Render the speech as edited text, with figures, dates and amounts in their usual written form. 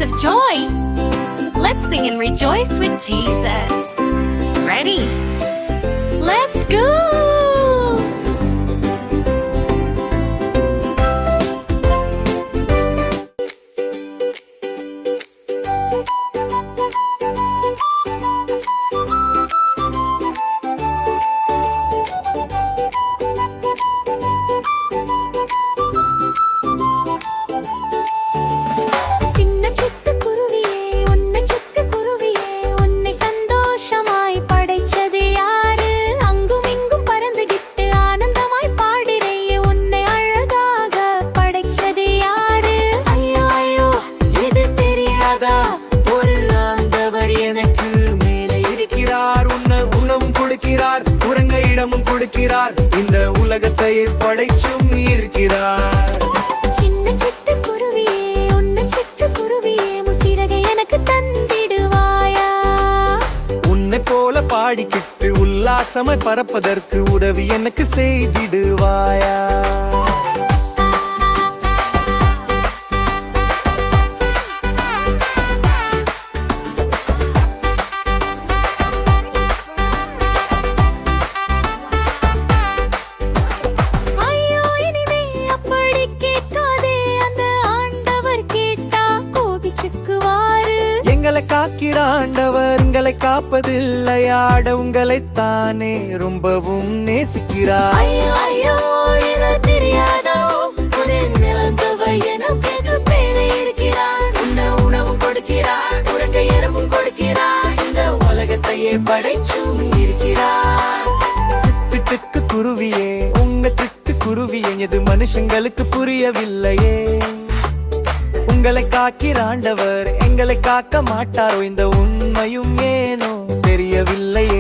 shouts of joy. Let's sing and rejoice with Jesus. Ready? Let's go! இந்த உலகத்தை படைச்சும் இருக்கிறார். சின்ன சிட்டுக்குருவியே, உன்னை சிட்டுக்குருவியே, முசிறகை எனக்கு தந்திடுவாயா? உன்னை போல பாடிக்கிட்டு உல்லாசமாய் பறப்பதற்கு உதவி எனக்கு செய்திடுவாயா? காக்கிறாண்டவர் எங்களை காப்பதில்லையாட உங்களைத்தானே ரொம்பவும் நேசிக்கிறார். ஐயோ ஐயோ இது தெரியாதோ, உணவும் கொடுக்கிறார், உறங்க இடமும் கொடுக்கிறார், இந்த உலகத்தையே படைச்சும் இருக்கிறார். சிட்டுக்கு குருவியே, உங்க திட்டு குருவியே, எது மனுஷங்களுக்கு புரியவில்லையே. உங்களை காக்கிறாண்டவர் எங்களை காக்க மாட்டாரோ, இந்த உண்மையும் ஏனோ தெரியவில்லையே.